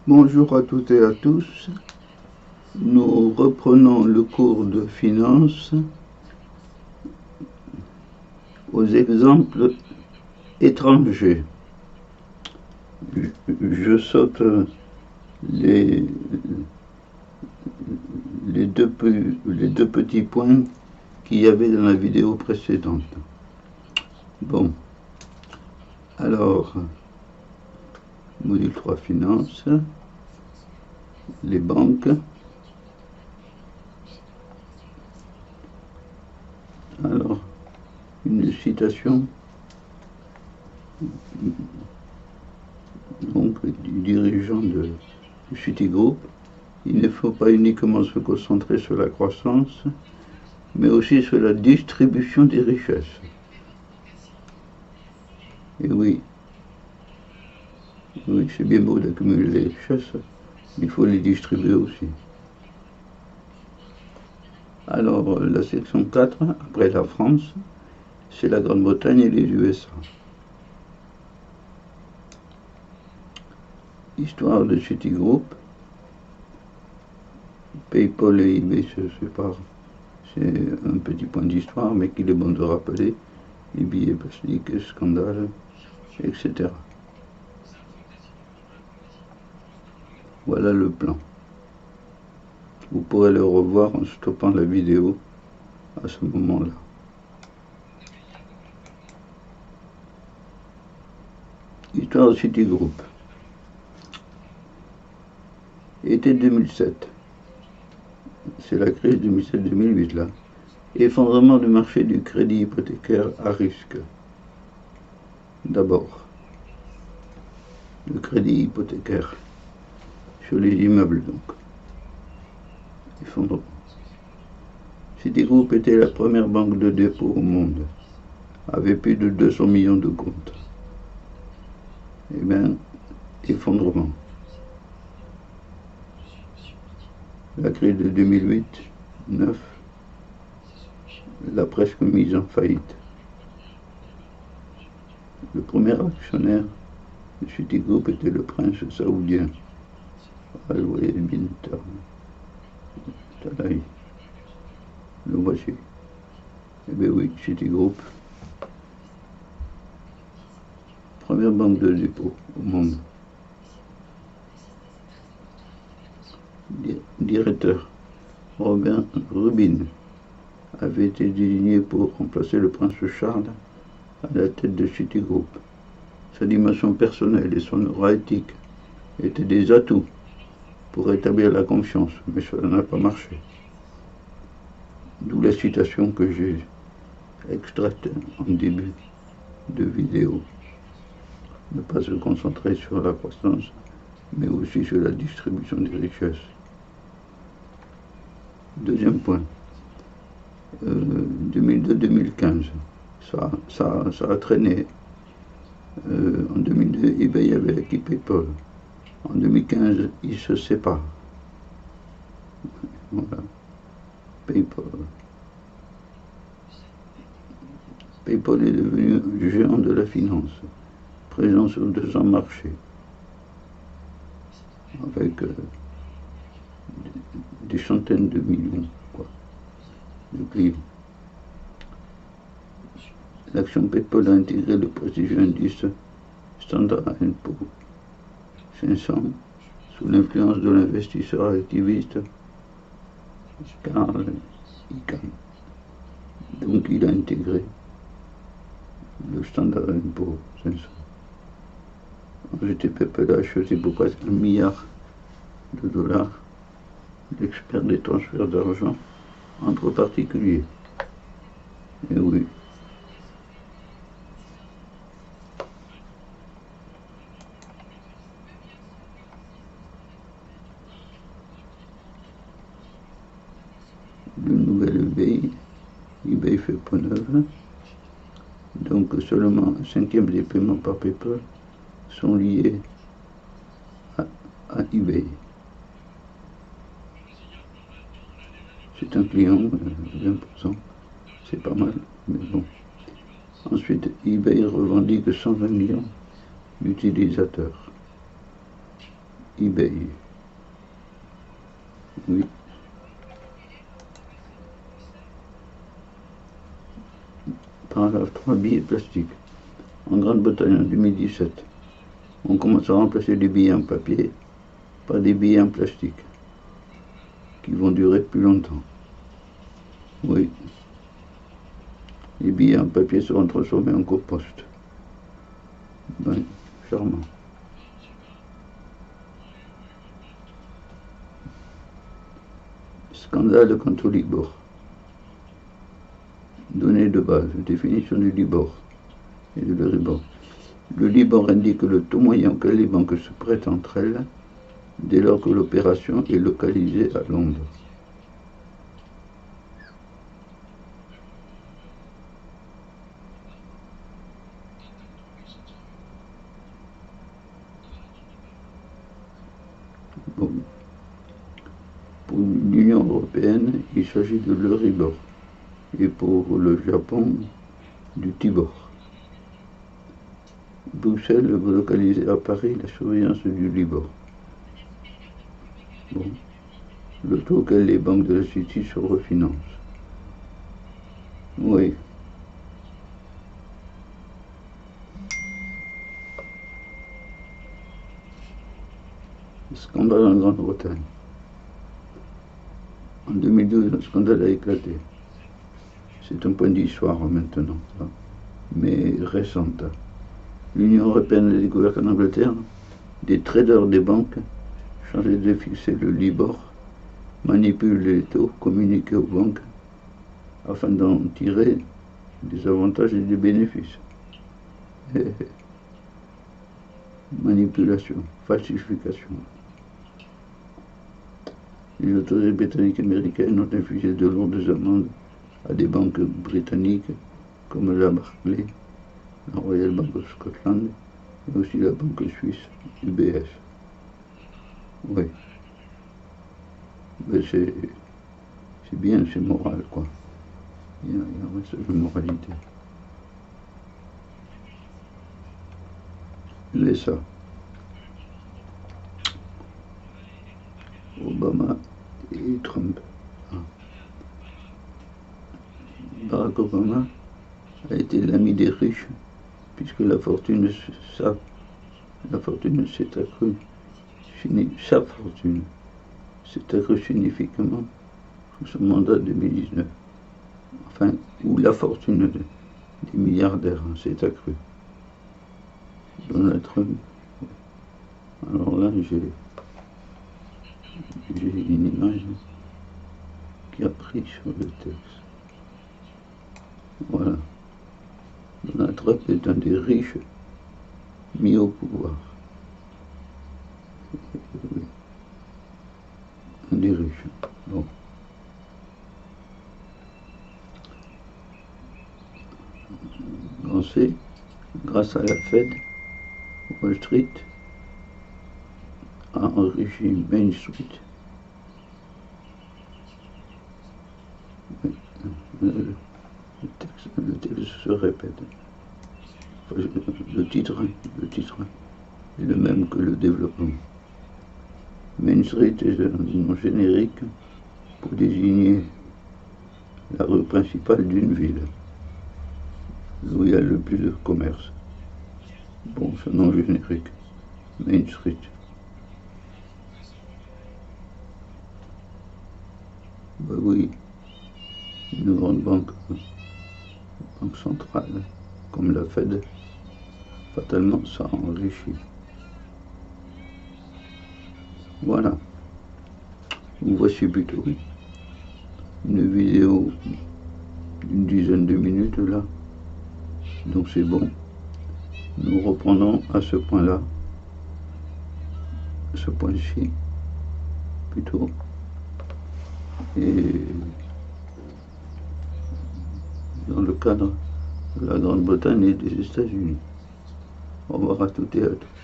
Bonjour à toutes et à tous. Nous reprenons le cours de finance aux exemples étrangers. Je saute les deux petits points qu'il y avait dans la vidéo précédente. Bon, alors, module 3 finance, les banques. Alors, une citation donc du dirigeant de Citigroup: il ne faut pas uniquement se concentrer sur la croissance, mais aussi sur la distribution des richesses. Et oui, c'est bien beau d'accumuler les richesses, mais il faut les distribuer aussi. Alors, la section 4, après la France, c'est la Grande-Bretagne et les USA. Histoire de Citigroup. PayPal et eBay se séparent. C'est un petit point d'histoire, mais qu'il est bon de rappeler. Les billets plastiques, scandales, etc. Voilà le plan. Vous pourrez le revoir en stoppant la vidéo à ce moment-là. Histoire de Citigroup. Été 2007. C'est la crise 2007-2008 là. Effondrement du marché du crédit hypothécaire à risque. D'abord, le crédit hypothécaire sur les immeubles donc. Effondrement. Citigroup était la première banque de dépôt au monde, avait plus de 200 millions de comptes. Eh bien, effondrement. La crise de 2008-2009 l'a presque mise en faillite. Le premier actionnaire de Citigroup était le prince saoudien Al-Walid bin Talal. Le voici. Eh bien oui, Citigroup, première banque de dépôt au monde. Directeur Robin Rubin avait été désigné pour remplacer le prince Charles à la tête de Citigroup. Sa dimension personnelle et son aura éthique étaient des atouts pour rétablir la confiance, mais cela n'a pas marché. D'où la citation que j'ai extraite en début de vidéo. Ne pas se concentrer sur la croissance, mais aussi sur la distribution des richesses. Deuxième point, 2002-2015, ça a traîné. En 2002, eBay avait acquis PayPal. En 2015, ils se séparent. Voilà. PayPal. PayPal est devenu un géant de la finance, présent sur 200 marchés, avec des centaines de millions de clients. L'action PayPal a intégré le prestigieux indice Standard & Poor's 500 sous l'influence de l'investisseur activiste Carl Icahn. Donc il a intégré le Standard & Poor's 500. Ensuite, PayPal a acheté pour presque $1 milliard l'expert des transferts d'argent entre particuliers. Et oui. Le nouvel eBay fait peau neuve. Donc seulement un cinquième des paiements par PayPal sont liés à eBay. C'est un client, 20%, c'est pas mal, mais bon. Ensuite, eBay revendique 120 millions d'utilisateurs. eBay. Oui. Paragraphe 3, billets plastiques. En Grande-Bretagne en 2017, on commence à remplacer les billets en papier par des billets en plastique qui vont durer plus longtemps. Oui. Les billets en papier seront transformés en compost. Ben, charmant. Scandale quant au Libor. Données de base, définition du Libor et de l'Euribor. Le Libor indique le taux moyen auquel les banques se prêtent entre elles dès lors que l'opération est localisée à Londres. Bon. Pour l'Union européenne, il s'agit de l'Euribor et pour le Japon, du Tibor. Bruxelles veut localiser à Paris la surveillance du Libor. Bon. Le taux auquel les banques de la City se refinancent. Oui. Scandale en Grande-Bretagne. En 2012, un scandale a éclaté. C'est un point d'histoire maintenant, mais récente. L'Union européenne a découvert qu'en Angleterre, des traders des banques, chargés de fixer le Libor, manipulent les taux communiqués aux banques afin d'en tirer des avantages et des bénéfices. Manipulation, falsification. Les autorités britanniques et américaines ont infligé de lourdes amendes à des banques britanniques comme la Barclays, la Royal Bank of Scotland et aussi la banque suisse UBS. Oui. Mais c'est bien, c'est moral, quoi. Il y a un message de moralité. USA. Obama et Trump. Barack Obama a été l'ami des riches puisque sa fortune s'est accrue. Sa fortune s'est accrue significativement sous son mandat 2019. Enfin, où la fortune des milliardaires s'est accrue. Donald Trump. Alors là, j'ai une image qui a pris sur le texte. Voilà. Donald Trump est un des riches mis au pouvoir. Oui. Un des riches. Bon. On sait, grâce à la Fed, Wall Street a enrichi Main Street. Le texte se répète. Le titre est le même que le développement. Main Street est un nom générique pour désigner la rue principale d'une ville, où il y a le plus de commerce. Bon, ce nom générique, Main Street. Ben oui, une grande banque centrale, comme la Fed, fatalement ça enrichit. Voilà. Voici plutôt une vidéo d'une dizaine de minutes là. Donc c'est bon. Nous reprenons à ce point-là, ce point-ci, plutôt. Et dans le cadre de la Grande-Bretagne et des États-Unis. Au revoir à toutes et à tous.